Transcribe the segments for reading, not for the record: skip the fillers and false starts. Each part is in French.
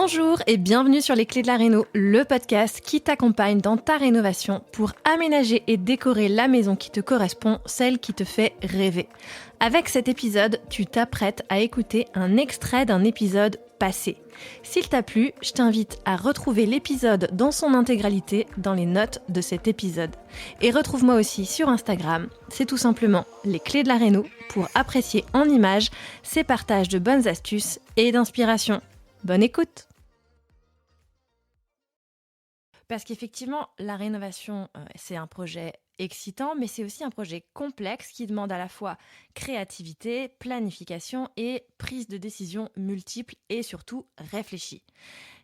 Bonjour et bienvenue sur Les Clés de la Réno, le podcast qui t'accompagne dans ta rénovation pour aménager et décorer la maison qui te correspond, celle qui te fait rêver. Avec cet épisode, tu t'apprêtes à écouter un extrait d'un épisode passé. S'il t'a plu, je t'invite à retrouver l'épisode dans son intégralité dans les notes de cet épisode. Et retrouve-moi aussi sur Instagram, c'est tout simplement Les Clés de la Réno pour apprécier en images ces partages de bonnes astuces et d'inspiration. Bonne écoute! Parce qu'effectivement, la rénovation, c'est un projet excitant, mais c'est aussi un projet complexe qui demande à la fois créativité, planification et prise de décision multiples et surtout réfléchie.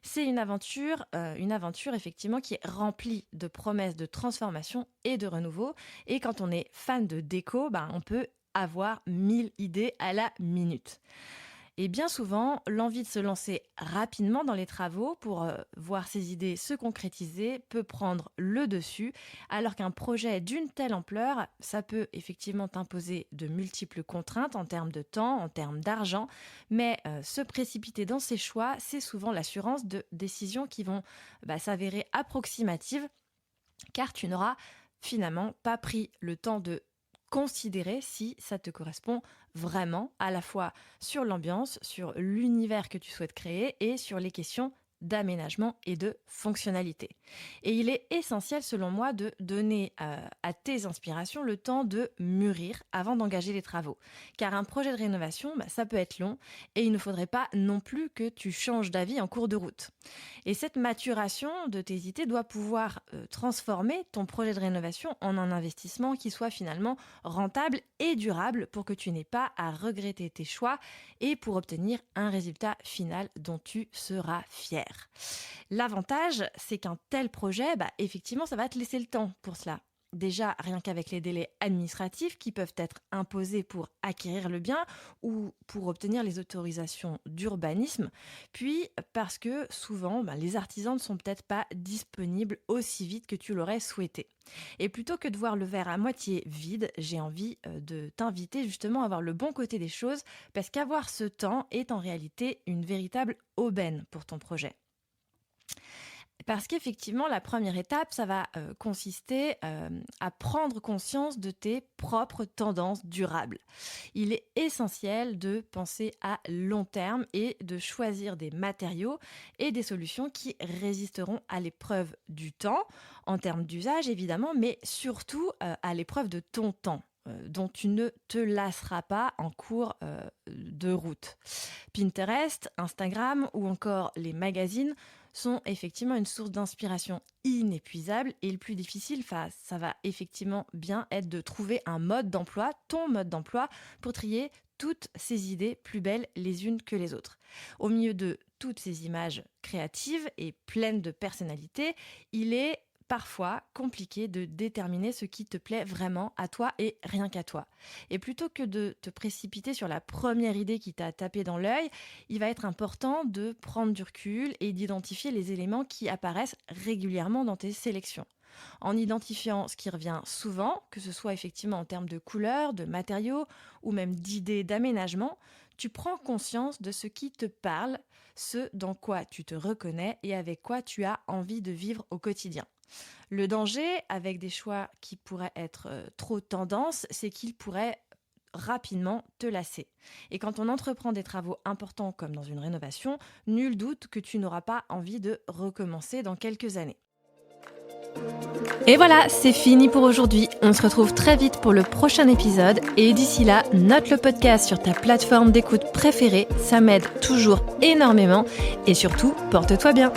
C'est une aventure effectivement qui est remplie de promesses de transformation et de renouveau. Et quand on est fan de déco, on peut avoir 1000 idées à la minute. Et bien souvent, l'envie de se lancer rapidement dans les travaux pour voir ses idées se concrétiser peut prendre le dessus, alors qu'un projet d'une telle ampleur, ça peut effectivement t'imposer de multiples contraintes en termes de temps, en termes d'argent, mais se précipiter dans ses choix, c'est souvent l'assurance de décisions qui vont s'avérer approximatives, car tu n'auras finalement pas pris le temps de considérer si ça te correspond vraiment, à la fois sur l'ambiance, sur l'univers que tu souhaites créer et sur les questions d'aménagement et de fonctionnalité. Et il est essentiel selon moi de donner à tes inspirations le temps de mûrir avant d'engager les travaux. Car un projet de rénovation, ça peut être long et il ne faudrait pas non plus que tu changes d'avis en cours de route. Et cette maturation de tes idées doit pouvoir transformer ton projet de rénovation en un investissement qui soit finalement rentable et durable pour que tu n'aies pas à regretter tes choix et pour obtenir un résultat final dont tu seras fier. L'avantage, c'est qu'un tel projet, effectivement, ça va te laisser le temps pour cela. Déjà, rien qu'avec les délais administratifs qui peuvent être imposés pour acquérir le bien ou pour obtenir les autorisations d'urbanisme, puis parce que souvent, les artisans ne sont peut-être pas disponibles aussi vite que tu l'aurais souhaité. Et plutôt que de voir le verre à moitié vide, j'ai envie de t'inviter justement à voir le bon côté des choses, parce qu'avoir ce temps est en réalité une véritable aubaine pour ton projet. Parce qu'effectivement, la première étape, ça va consister à prendre conscience de tes propres tendances durables. Il est essentiel de penser à long terme et de choisir des matériaux et des solutions qui résisteront à l'épreuve du temps, en termes d'usage évidemment, mais surtout à l'épreuve de ton temps, dont tu ne te lasseras pas en cours de route. Pinterest, Instagram ou encore les magazines sont effectivement une source d'inspiration inépuisable et le plus difficile, ça va effectivement bien être de trouver un mode d'emploi, ton mode d'emploi, pour trier toutes ces idées plus belles les unes que les autres. Au milieu de toutes ces images créatives et pleines de personnalité, il est parfois compliqué de déterminer ce qui te plaît vraiment à toi et rien qu'à toi. Et plutôt que de te précipiter sur la première idée qui t'a tapé dans l'œil, il va être important de prendre du recul et d'identifier les éléments qui apparaissent régulièrement dans tes sélections. En identifiant ce qui revient souvent, que ce soit effectivement en termes de couleurs, de matériaux ou même d'idées d'aménagement, tu prends conscience de ce qui te parle, ce dans quoi tu te reconnais et avec quoi tu as envie de vivre au quotidien. Le danger avec des choix qui pourraient être trop tendance, c'est qu'ils pourraient rapidement te lasser. Et quand on entreprend des travaux importants comme dans une rénovation, nul doute que tu n'auras pas envie de recommencer dans quelques années. Et voilà, c'est fini pour aujourd'hui. On se retrouve très vite pour le prochain épisode. Et d'ici là, note le podcast sur ta plateforme d'écoute préférée. Ça m'aide toujours énormément. Et surtout, porte-toi bien.